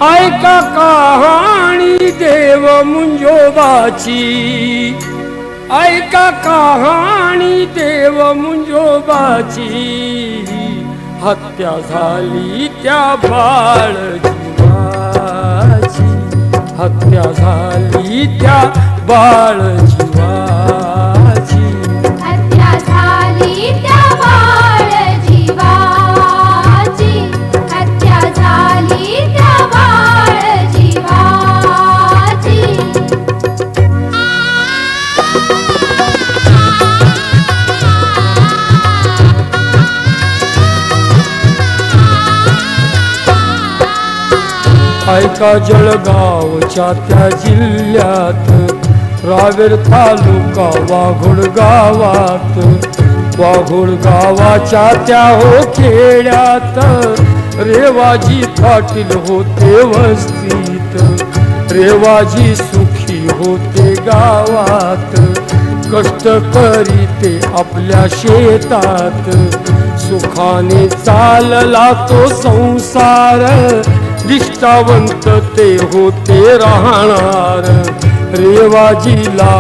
ऐका कहाणी देव मुंजोबाची, ऐका कहाणी देव मुंजोबाची, हत्या झाली त्या बाळ जीवाची, हत्या झाली त्या बाळ जीवाची, हत्या झाली त्या बाळ जीवाची, हत्या झाली त्या बाळ जीवाची. ऐका जळगावच्या त्या जिल्ह्यात रावेर तालुका वाघोड गावात, वाघोड गावाच्या त्या हो खेड्यात रेवाजी पाटील होते वस्तीत, रेवाजी सुखी होते गावात, कष्ट करीते आपल्या शेतात, सुखाने चालला तो संसार, निष्ठावंत ते होते राहणार, रेवाजीला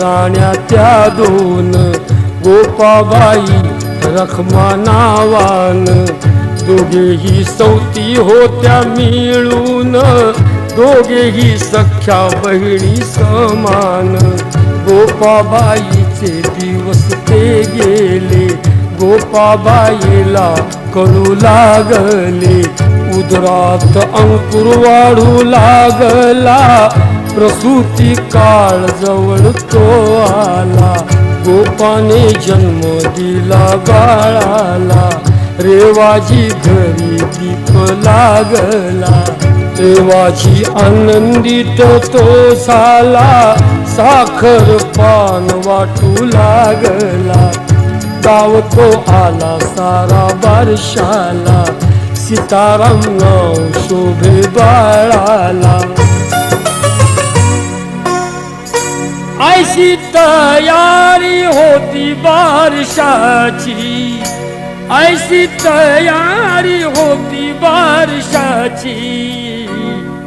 राण्या त्या दोन, गोपाबाई रखमा नावान, दोघेही सौती होत्या मिळून, दोघेही सख्या बहिणी समान, गोपाबाईचे दिवस ते गेले, गोपाबाईला कळू लागले, उदरात अंकुर वाढू लागला, प्रसूती काळ जवळ तो आला, गोपाने जन्म दिला बाळाला, रेवाजी घरी दीप लागला, रेवाजी आनंदित तो झाला, साखर पान वाटू लागला, गाव तो आला सारा बारशाला, सीताराम नाव शोभे बाळाला. ऐशी तयारी होती बारशाची, ऐशी तयारी होती बारशाची,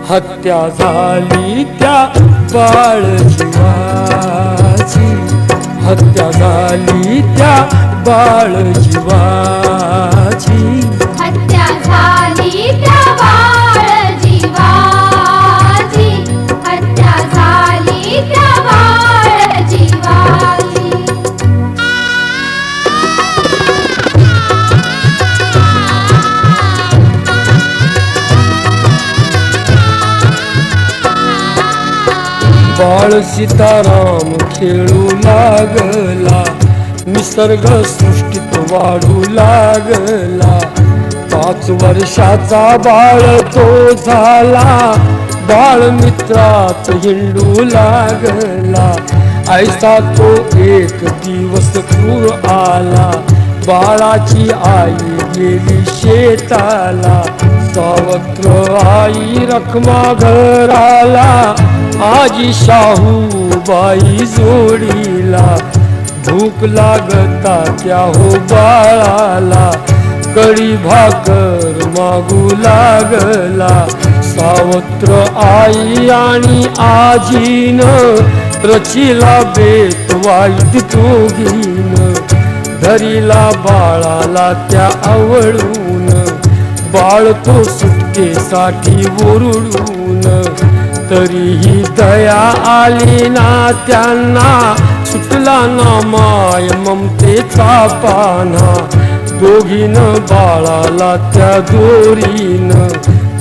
हत्या झाली त्या बाळ जीवाची, हत्या झाली त्या बाळ जीवाची, हत्या झाली त्या बाळ जीवाची, हत्या झाली त्या बाळ जीवाची. बाळ सीताराम खेळू लागला, निसर्ग सृष्टीत वाढू लागला, 5 वर्षाचा बाळ तो झाला, बाळ मित्रात हिंडू लागला, ऐसा तो एक दिवस क्रूर आला, बाळाची आई गेली शेताला, सावत्र आई रखमा घराला, आजी शाहूबाई जोडीला, भूक लागता त्या हो बाळाला, कडी भाकर मागू लागला, सावत्र आई आणि आजीन रचिला बेत वाईट दोघीन, धरीला बाळाला त्या आवळून, बाळ तो सुटकेसाठी ओरडून, तरीही दया आली ना त्यांना, सुटला ना माय ममतेचा पाना, दोघीन बाळाला त्या दोरीन,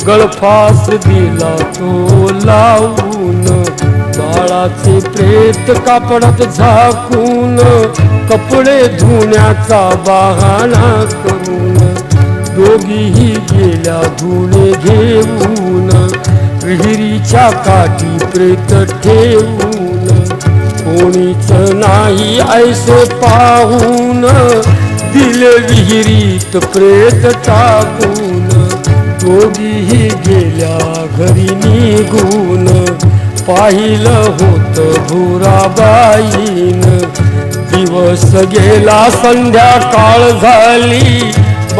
गळफास दिला तो लावून, बाळाचे प्रेत कापडात झाकून, कपडे धुण्याचा बहाणा करून, दोघीही गेल्या धुणे घेऊन, विहिरीच्या काठी प्रेत ठेवून, कोणीच नाही ऐसे पाहून, दिले विहिरीत प्रेत टाकून, दोघीही गेल्या घरी निघून, पाहिलं होत भुराबाईन, दिवस गेला संध्याकाळ झाली,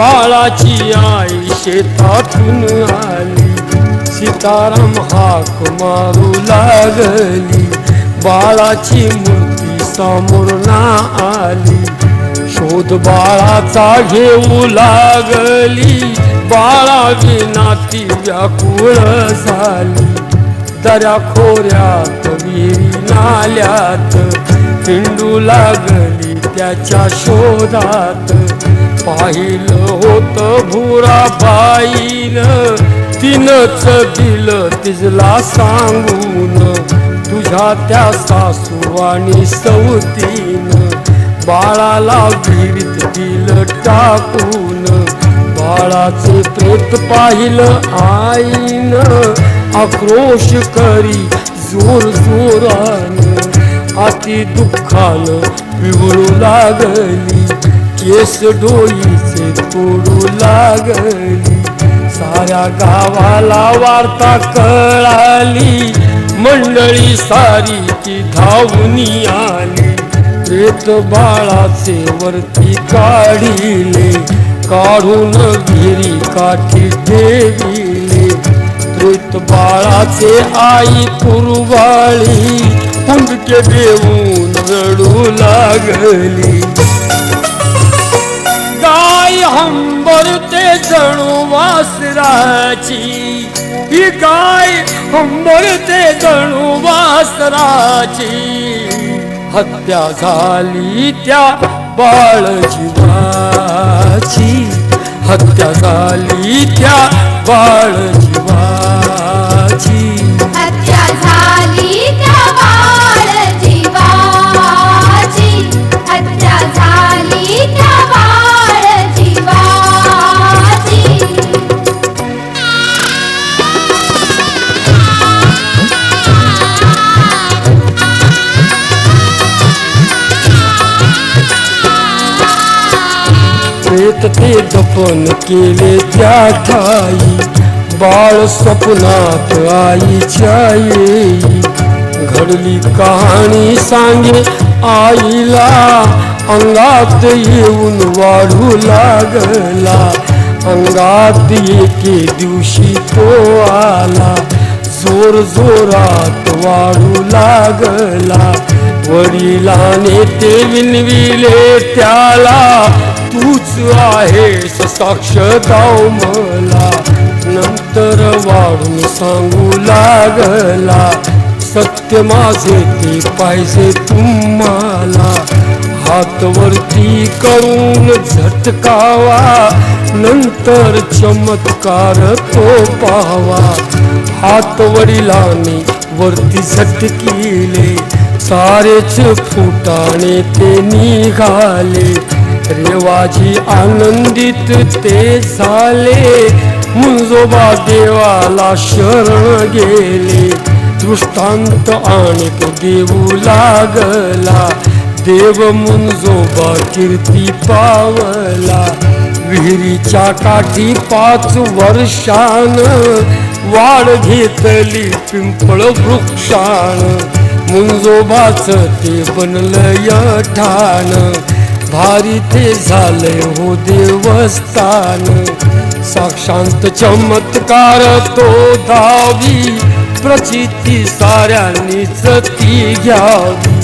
बाळाची आई शेतातून आली, सीताराम हाक मारू लागली, बाळाची मूर्ती समोर ना आली, शोध बाळाचा घेऊ लागली, बाळा विना ती व्याकुळ झाली, दऱ्या खोऱ्यात विहिरी नाल्यात हिंडू लागली त्याच्या शोधात, पाहिलं होत भुराबाईनं तिनंच दिलं तिजला सांगून, तुझ्या त्या सासू आणि सवतीनं बाळाला विहिरीत दिलं टाकून, बाळाचे प्रेत पाहिलं आईनं आक्रोश करी जोर जोरानं, अति दुःखानं पिवळू लागली, केस डोईचे तोडू लागली, साऱ्या गावाला वार्ता कळाली, मंडळी सारी ती धावूनी आली, प्रेत बाळाचे वरती काढिले, काढून विहिरी काठी ठेविले, प्रेत बाळाचे आई कुरवाळी हुंदके देऊन रडू लागली, गाय हंबरते जणू वासराची, ही गाय हंबरते जणू वासराची, हत्या झाली त्या बाळ जीवाची, हत्या झाली त्या बाळ जीवाची, हत्या झाली त्या बाळ जीवाची, हत्या झाली त्या बाळ जीवाची. प्रेत ते दफन केले त्या ठाई, बाळ स्वप्नात आईच्या येई, घडली कहाणी सांगे आईला, अंगात येऊन वाढू लागला, अंगात एके दिवशी तो आला, जोर जोरात वाढू लागला, वडिलाने ते विनविले त्याला, तूच आहेस साक्ष दाव मला, नंतर वाढून सांगू लागला, सत्य माझे ते पाहिजे तुम्हाला, हात वरती करून झटकावा, नंतर चमत्कार तो पाहावा, हात वडिलांनी वरती झटकिले, सारेच फुटाणे ते निघाले, रेवाजी आनंदित ते झाले, मुंजोबा देवाला शरण गेले, दृष्टांत आणिक देऊ लागला, देव मुंजोबा कीर्ती पावला, विहिरीच्या काठी 5 वर्षानं वाढ घेतली पिंपळ वृक्षानं, मुंजोबाच ते बनलं ठाण, भारी ते झालंय हो देवस्थान, साक्षांत चमत्कार तो दावी, प्रचिती साऱ्यांनीच ती घ्यावी,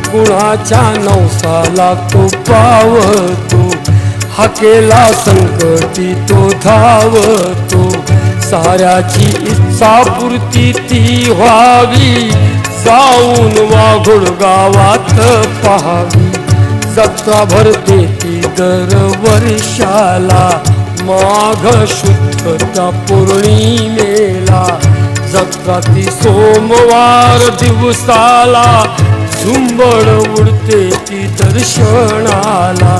कुणाच्या नवसाला तो पावतो, हाकेला संकटी तो धावतो, साऱ्याची इच्छा पूर्ती ती व्हावी, जाऊन वाघोड गावात पहावी, जत्रा भरते ती दर वर्षाला, माघ शुद्ध त्या पौर्णिमेला, जत्रा ती सोमवार दिवसाला, झुंबड उडते ती दर्शनाला,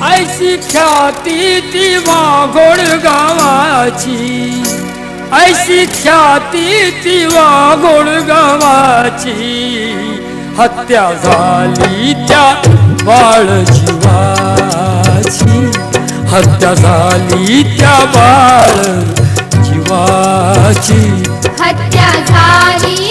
ऐशी ख्याती ती वाघोड गावाची, ऐशी ख्याती ती वाघोड गावाची, हत्या झाली त्या बाळ जीवाची, हत्या झाली त्या बाळ जीवाची, हत्या झाली